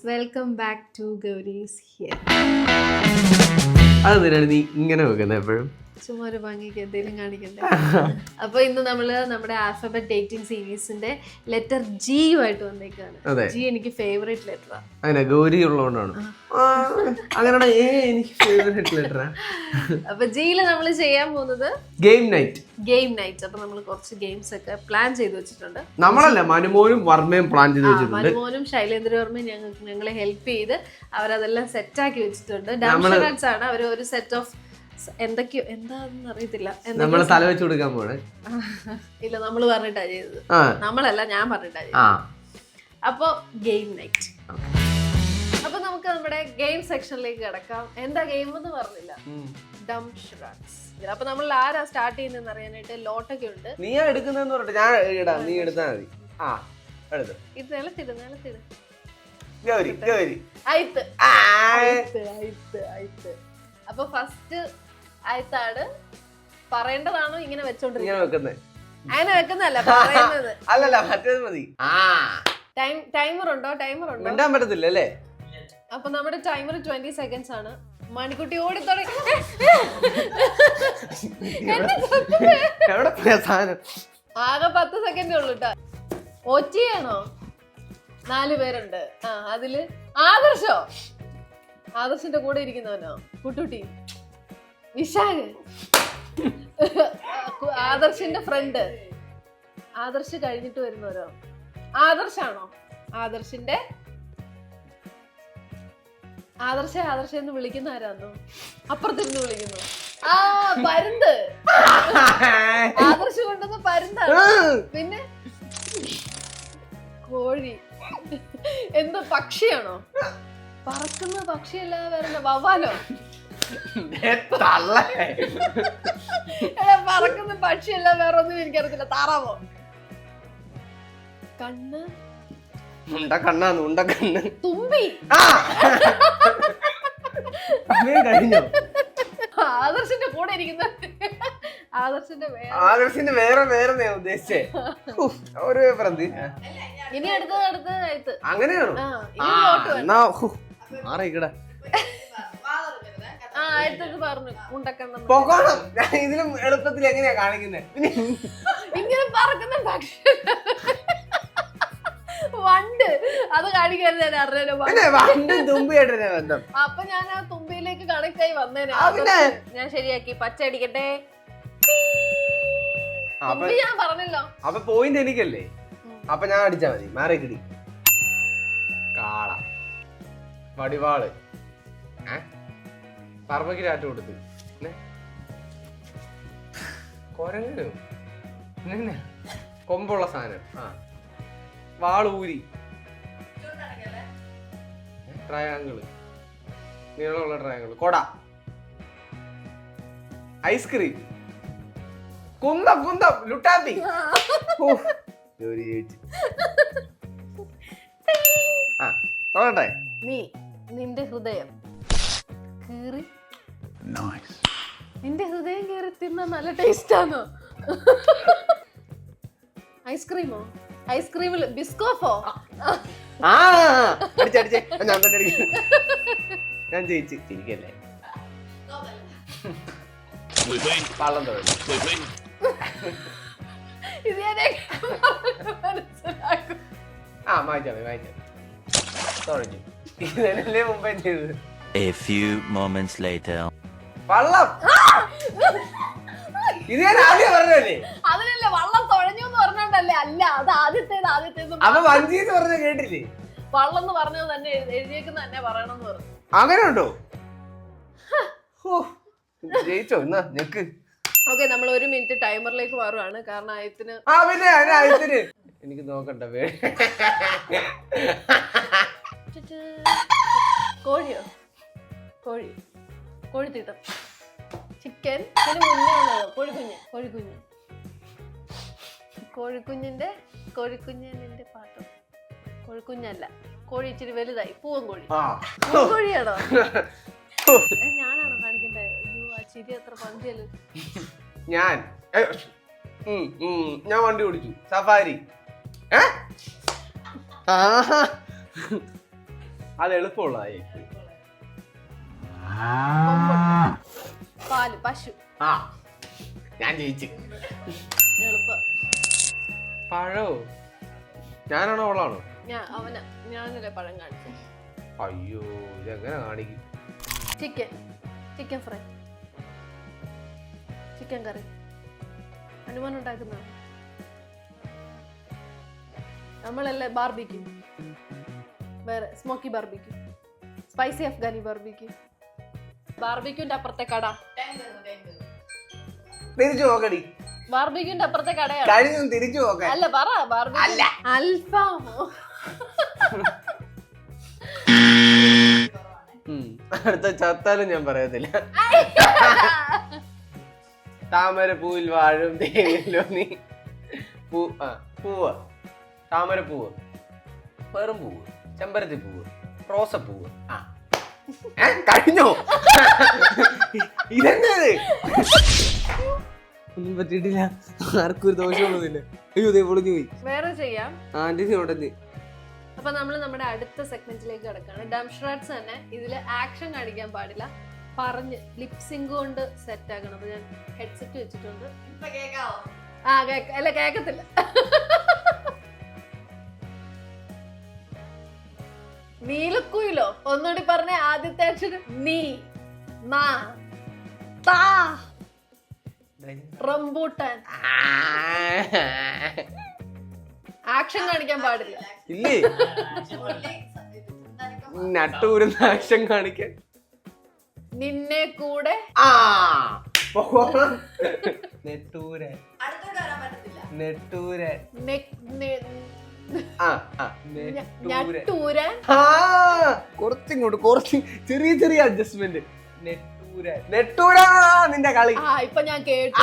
Welcome back to Gauri's here. അതെന്തിനാണ് നീ ഇങ്ങനെ വെക്കുന്നത് എപ്പോഴും? ചുമ്മാ ഒരു ഭംഗിക്ക് എന്തെങ്കിലും കാണിക്കണ്ടേ. അപ്പൊ ഇന്ന് നമ്മള് നമ്മുടെ ആൽഫബറ്റ് ഡേറ്റിംഗ് സീരീസിന്റെ ലെറ്റർ ജിയുമായിട്ട് വന്നേക്കാണ്. ജി എനിക്ക് ഫേവറേറ്റ് ലെറ്ററാ. അങ്ങനെ ഗൗരി ഉള്ളതുകൊണ്ടാണ് അങ്ങനെ എനിക്ക് ഫേവറേറ്റ് ലെറ്ററാ. അപ്പൊ ജിയില് നമ്മൾ ചെയ്യാൻ പോകുന്നത് ഗെയിം നൈറ്റ്. അപ്പൊ നമ്മൾ കുറച്ച് ഗെയിംസ് ഒക്കെ പ്ലാൻ ചെയ്ത് വെച്ചിട്ടുണ്ട്. നമ്മളല്ല, മനുമോനും വർമ്മയും പ്ലാൻ ചെയ്ത് വെച്ചിട്ടുണ്ട്. മനുമോനും ശൈലേന്ദ്രവർമ്മയും ഞങ്ങളെ ഹെൽപ്പ് ചെയ്ത് അവരതെല്ലാം സെറ്റാക്കി വെച്ചിട്ടുണ്ട്. ഡാംഷറാറ്റ്സ് ആണ് അവർ. ഒരു സെറ്റ് ഓഫ് എന്തൊക്കെയോ എന്താന്ന് അറിയത്തില്ല, നമ്മള് തല വെച്ച് കൊടുക്കാൻ പോണേ. ഇല്ല, നമ്മള് പറഞ്ഞിട്ടാ ചെയ്തത്. നമ്മളല്ല, ഞാൻ പറഞ്ഞിട്ടാ ചെയ്തത്. അപ്പൊ ഗെയിം നൈറ്റ്. അപ്പൊ നമുക്ക് നമ്മുടെ ഗെയിം സെക്ഷനിലേക്ക് കിടക്കാം. എന്താ ഗെയിം എന്ന് പറഞ്ഞില്ല, ഡംഷറാറ്റ്സ്. അപ്പൊ നമ്മൾ ആരാ സ്റ്റാർട്ട് ചെയ്യുന്നതെന്ന് അറിയാനായിട്ട് ലോട്ടൊക്കെ ഉണ്ട്. നീ എടുക്കുന്നതെന്ന് പറഞ്ഞിട്ട് ഞാൻ ഇടാം, നീ എടുത്താ മതി. ഇത് നിലത്തിട്. ഗൗരി ആയിത്ത്. അപ്പൊ ഫസ്റ്റ് ആയിത്താണ്. പറയേണ്ടതാണോ ഇങ്ങനെ വെച്ചോണ്ടിരിക്കുന്നത്? അങ്ങനെ വെക്കുന്നല്ല, പറയുന്നത്. അല്ലല്ല, മറ്റേത് മതി. ടൈമർ ഉണ്ടോ? മിണ്ടാൻ പറ്റത്തില്ല അല്ലേ? അപ്പൊ നമ്മുടെ ടൈമർ 20 സെക്കൻഡ്സ് ആണ്. മണിക്കുട്ടി ഓടി തുടങ്ങി. ആകെ 10 സെക്കൻഡേ ഉള്ളൂ കേട്ടോ. ഒറ്റയാണോ? 4 പേരുണ്ട്. അതില് ആദർശിന്റെ കൂടെ ഇരിക്കുന്നവനോ? കുട്ടൂട്ടി, വിശാഖ്, ആദർശിന്റെ ഫ്രണ്ട്. ആദർശ് കഴിഞ്ഞിട്ട് വരുന്നവരോ? ആദർശാണോ? ആദർശിന്റെ ആദർശ എന്ന് വിളിക്കുന്ന ആരാന്നോ? അപ്പുറത്തിരുന്ന് വിളിക്കുന്നു. പരുന്ത്. ആദർശ് കൊണ്ടുവന്ന പരുന്താണ്. പിന്നെ കോഴി. എന്തോ പക്ഷിയാണോ? പറക്കുന്ന പക്ഷിയല്ല, വേറെ വവ്വാലോ? പറക്കുന്ന പക്ഷിയല്ല, വേറെ ഒന്നും എനിക്കറിയത്തില്ല. താറാവോ? കണ്ണ്. ഉണ്ടക്കണ്ണ്. തുമ്പി. ആദർശിന്റെ കൂടെ ഇരിക്കുന്ന ആദർശിന്റെ വേറെ ഉദ്ദേശിച്ചേ. ഒരു ഇനി അടുത്തത് അങ്ങനെയാണോ? ഇതിലും എളുപ്പത്തിൽ എങ്ങനെയാ കാണിക്കുന്നത്? ഇങ്ങനെ പറക്കുന്ന പക്ഷി. വണ്ട്. അത് കാണിക്കരുത്. അപ്പൊ ഞാൻ ആ തുമ്പിയിലേക്ക് കണക്ട് ആയി വന്നേനെ. ഞാൻ ശരിയാക്കി. പച്ച അടിക്കട്ടെ. ഞാൻ പറഞ്ഞല്ലോ. അപ്പൊ പോയിന്റ് എനിക്കല്ലേ? അപ്പൊ ഞാൻ അടിച്ചാ മതി. മാറിക്കിടി. കാള. വടിവാള്. പറമ്പയ്ക്ക് രാറ്റ് കൊടുത്ത്. കൊരങ്ങനോ? കൊമ്പുള്ള സാധനം. വാളൂരി. ട്രയാങ്കിള്. നീളമുള്ള ട്രയാങ്കിള്. കൊട. ഐസ്ക്രീം. കുന്തം. ലുട്ടാപ്പി. തോന്നട്ടെ? നിന്റെ ഹൃദയം കീറി. നിന്റെ ഹൃദയം കീറി തിന്ന നല്ല ടേസ്റ്റ് ആണോ? ഐസ്ക്രീമോ? ഐസ്ക്രീമിൽ ബിസ്കോഫോ? അടിച്ചേ. ഞാൻ ജയിച്ചു. ചിരിക്കല്ലേ? വള്ളം തൊഴിൽ. വായിച്ചാ തുഴഞ്ഞു. ഇതല്ലേ മുമ്പേ ചെയ്തത്. A few moments later. വള്ളം. ഇത് ഞാൻ ആദ്യം പറഞ്ഞല്ലേ? അതിനല്ലേ വള്ളം തുഴഞ്ഞു എന്ന് പറഞ്ഞോണ്ടല്ലേ? അല്ല, അത് ആദ്യത്തേത്. അപ്പൊ വഞ്ചിന്ന് പറഞ്ഞ കേട്ടില്ലേ? വള്ളം എന്ന് പറഞ്ഞത് തന്നെ എഴുതിയേക്കുന്ന തന്നെ പറയണമെന്ന് പറഞ്ഞു. അങ്ങനെ ഉണ്ടോ? ജയിച്ചോ? എന്നാ ഞെക്ക്. ഓക്കെ, നമ്മൾ 1 മിനിറ്റ് ടൈമറിലേക്ക് മാറുവാണ്. കാരണം ആയത്തിന് എനിക്ക് നോക്കണ്ട. കോഴിയോ? കോഴിത്തീട്ടം. ചിക്കൻ. ഇതിന് മുന്നേ ഉള്ളത് കോഴിക്കുഞ്ഞിന്റെ പാട്ടം. കോഴിക്കുഞ്ഞല്ല, കോഴി ഇച്ചിരി വലുതായി. പൂവൻകോഴിയാണോ? ഞാനാണോ കാണിക്കണ്ടേ? ആ ചിരി അത്ര പന്തിയല്ലോ. ഞാൻ വണ്ടി ഓടിച്ചു. സഫാരി. അത് എളുപ്പമുള്ളതായി. പാല്, പശു. ആ ഞാൻ ജയിച്ചു. എളുപ്പം. പഴോ? ഞാനാണോ അവളാണോ? ഞാനല്ലേ പഴം കാണിച്ചു. അയ്യോ ഇതെങ്ങനെ കാണിക്കും? Chicken fry, chicken curry. Hanuman ഉണ്ടാക്കുന്ന നമ്മളല്ലേ ബാർബിക്യൂ, വേറെ smoky barbecue, spicy Afghani barbecue. ബാർബിക്യൂന്റെ അപ്പുറത്തെ കട. തിരിച്ചു നോക്കടി. ബാർബിക്യൂന്റെ അപ്പുറത്തെ കടയാണ്. കഴിഞ്ഞു തിരിച്ചു നോക്കാൻ. അല്ല പറ. ബാർബിക്യൂ അൽഫാമോ? അടുത്ത ചത്താലും ഞാൻ പറയത്തില്ല. താമര പൂവിൽ വാഴും തേയിലോ നീ. പൂവ്, താമരപ്പൂവ്, വെറും പൂവ്, ചെമ്പരത്തി പൂവ്, റോസപ്പൂവ്. കഴിഞ്ഞോ? ഇതെന്നത് ഒന്നും പറ്റിയിട്ടില്ല. ആർക്കും ഒരു ദോഷമൊന്നുമില്ല. അയ്യോ ഇതേ പൊളിഞ്ഞു പോയി. വേറെ ചെയ്യാം. ആന്റി ഉടനെ. അപ്പൊ നമ്മൾ നമ്മുടെ അടുത്ത സെഗ്മെന്റിലേക്ക് കിടക്കാണ്. ഡംഷ്രാറ്റ്സ് തന്നെ ഇതില് ആക്ഷൻ കാണിക്കാൻ പാടില്ല, പറഞ്ഞ് ലിപ്സിംഗ് കൊണ്ട് സെറ്റ് ആക്കണം. അപ്പൊ ഞാൻ ഹെഡ്സെറ്റ് വെച്ചിട്ടുണ്ട്. അല്ല കേക്കത്തില്ല. നീലക്കുയിലോ? ഒന്നുകൂടി പറഞ്ഞ ആദ്യത്തെ അക്ഷരം നീ, നാ, താ. റംബൂട്ടാൻ. ആക്ഷൻ കാണിക്കാൻ പാടില്ല. ഇല്ലേ? നട്ടൂരുന്ന ആക്ഷൻ കാണിക്കാൻ. നിന്നെ കൂടെ. നെട്ടൂരൻ. നെട്ടൂരൻ. ഞട്ടൂരൻ. കുറച്ചിങ്ങോട്ട് കുറച്ച് ചെറിയ ചെറിയ അഡ്ജസ്റ്റ്മെന്റ്. നെട്ടൂരൻ. നെട്ടൂരാ നിന്റെ കളി. ഇപ്പൊ ഞാൻ കേട്ടു.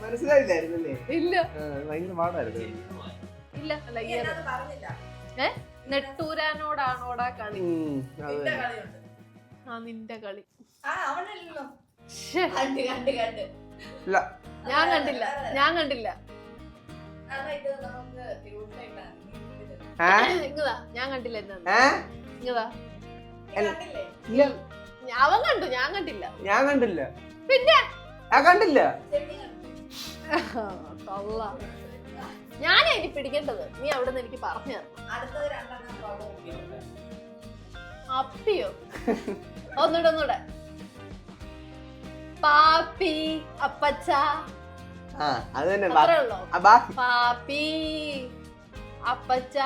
മനസ്സിലായില്ലായിരുന്നല്ലേ? ഇല്ല. ഭയങ്കര പാടായിരുന്നു. ഇല്ല നെട്ടൂരാനോടാണോടാ കളി. നിന്റെ കളി. ഞാൻ കണ്ടില്ല. ഞാൻ കണ്ടില്ല. അവൻ കണ്ടു, ഞാൻ കണ്ടില്ല. പിന്നെ ഞാനേ ഇനി പിടിക്കേണ്ടത്. നീ അവിടെ നിന്ന് എനിക്ക് പറഞ്ഞു തരണം. അപ്പിയോ? ഒന്നൂടെ. പാപ്പി, അപ്പച്ച. അത്രേ ഉള്ളോ? പാപ്പി, അപ്പച്ച.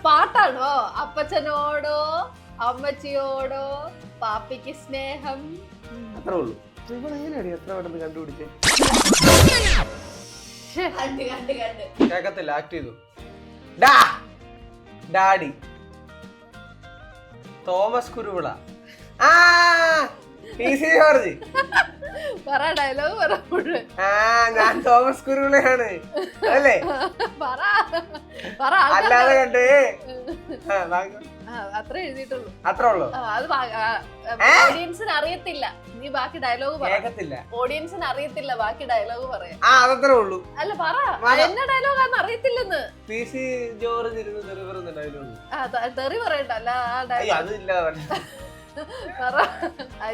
പാട്ടാണോ? അപ്പച്ചനോടോ അമ്മച്ചിയോടോ പാപ്പിക്ക് സ്നേഹം. അത്രേ ഉള്ളൂ. എങ്ങനെയാണ് എത്ര പെട്ടെന്ന് കണ്ടുപിടിച്ചേ? കേക്കത്തില്ല. ആക്ട് ചെയ്തു. ഡാഡി. തോമസ് കുരുവിള. പറ ഡയലോഗ് പറ. ഞാൻ തോമസ് കുരുവിളയാണ് അല്ലേ? അല്ലാതെ കണ്ടേ. അത്രേ എഴുതിയിട്ടുള്ളൂ. അത്രേ ഉള്ളൂ. അത് ഓഡിയൻസിന് അറിയത്തില്ല. നീ ബാക്കി ഡയലോഗ് കേക്കത്തില്ല. ഓഡിയൻസിന് അറിയത്തില്ല ബാക്കി ഡയലോഗ് പറയാം. അതത്രേ ഉള്ളൂ. അല്ല പറ. എന്നെ ഡയലോഗാന്ന് അറിയത്തില്ലെന്ന്. PC George dialogue. തെറി പറയണ്ട. അല്ല ആ ഡയലോഗ് അതില്ല.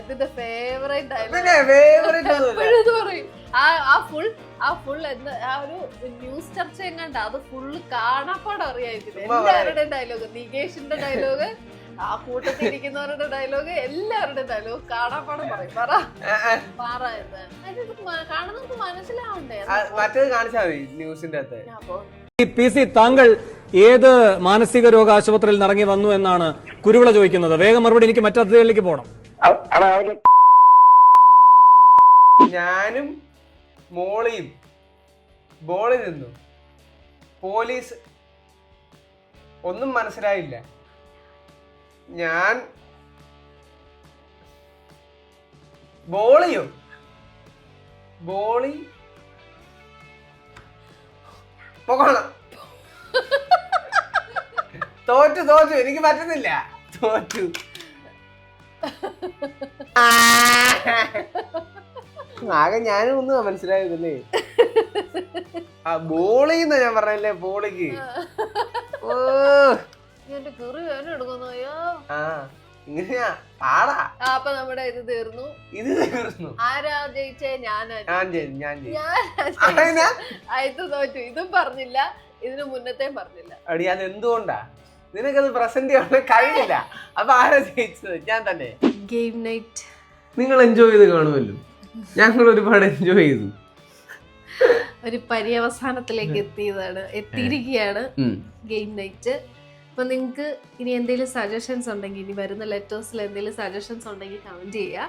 ഇതിന്റെ ഫേവറേറ്റ് ഡയലോഗ് പറയും. ആ ഫുൾ ആ ഒരു ന്യൂസ് ചർച്ച എങ്ങാണ്ട് അത് ഫുള്ള് കാണാപ്പാടം അറിയായിരിക്കും. എല്ലാവരുടെയും ഡയലോഗ്, നികേഷിന്റെ ഡയലോഗ്, ആ കൂട്ടത്തിരിക്കുന്നവരുടെ ഡയലോഗ്, എല്ലാവരുടെയും ഡയലോഗ് കാണാപ്പാടം പറയും. കാണുന്നവർക്ക് മനസ്സിലാവണ്ടേ? മറ്റേത് കാണിച്ചാൽ മതി ന്യൂസിന്റെ അകത്ത്. PC താങ്കൾ ഏത് മാനസിക രോഗ ആശുപത്രിയിൽ ഇറങ്ങി വന്നു എന്നാണ് കുരുവിള ചോദിക്കുന്നത്. വേഗം മറുപടി. എനിക്ക് മറ്റതിലേക്ക് പോകണം. ഞാനും മോളിയും ബോളിൽ നിന്നു. പോലീസ് ഒന്നും മനസ്സിലായില്ല. ഞാൻ ബോളിയോ ബോളി പോകണം. തോറ്റു എനിക്ക് പറ്റുന്നില്ല. തോറ്റു. ആകെ ഞാനും ഒന്നും മനസ്സിലായതല്ലേ. ആ ബോളിന്ന് ഞാൻ പറഞ്ഞല്ലേ ബോളിക്ക്. ഓ എന്റെ കുറി വേന എടുക്കുന്നു. അയ്യോ ആ ഇങ്ങനെയാ പാടാ. അപ്പൊ നമ്മുടെ ഇത് തീർന്നു. ഇത് തീർന്നു. ആരാ ജയിച്ചേ? ഞാനാ. ഇത് തോറ്റു. ഇതും പറഞ്ഞില്ല, ഇതിന് മുന്നത്തെ പറഞ്ഞില്ല. അടി അത് എന്തുകൊണ്ടാ? നിനക്കത് പ്രസന്റ് ചെയ്യാൻ കഴിയില്ല. അപ്പൊ ആരാ ജയിച്ചത്? ഞാൻ തന്നെ. ഗെയിം നൈറ്റ് നിങ്ങൾ എൻജോയ് ചെയ്ത് കാണുമല്ലോ. ഞങ്ങൾ ഒരുപാട് എൻജോയ് ചെയ്തു. ഒരു പര്യവസാനത്തിലേക്ക് എത്തിയിരിക്കുകയാണ് ഗെയിം നൈറ്റ്. അപ്പൊ നിങ്ങക്ക് ഇനി എന്തെങ്കിലും സജഷൻസ് ഉണ്ടെങ്കിൽ, ഇനി വരുന്ന ലെറ്റേഴ്സിൽ എന്തെങ്കിലും സജഷൻസ് ഉണ്ടെങ്കിൽ കമന്റ് ചെയ്യാ.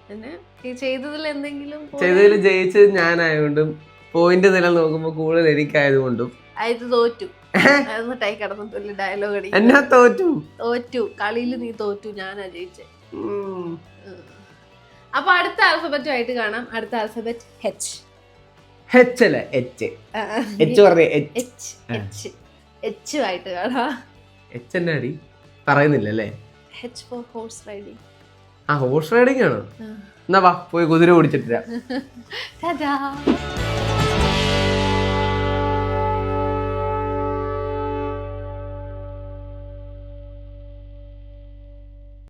പിന്നെ ഈ ചെയ്തതിൽ ജയിച്ചത് ഞാനായതുകൊണ്ടും പോയിന്റ് നില നോക്കുമ്പോ കൂടുതൽ എനിക്കായതുകൊണ്ടും അത് തോറ്റു. ടൈ കടന്നു ഡയലോഗ് അടി. എന്നാ തോറ്റു? കളിയിൽ നീ തോറ്റു, ഞാനാ ജയിച്ചേ. അപ്പൊ അടുത്ത ആൽഫബറ്റുമായിട്ട് കാണാം. അടുത്ത ആൽഫബറ്റ് എച്ച്. എച്ച് അല്ലേ? എച്ച് പറഞ്ഞേ. എച്ച് ആയിട്ട് കാണാം. എച്ച് എന്നാ അടി പറയുന്നില്ലല്ലേ? H for horse riding. ആ ഹോഴ്സ് റൈഡിങ് ആണോ? എന്നാ വാ പോയി കുതിര ഓടിച്ചിട്ടില്ല.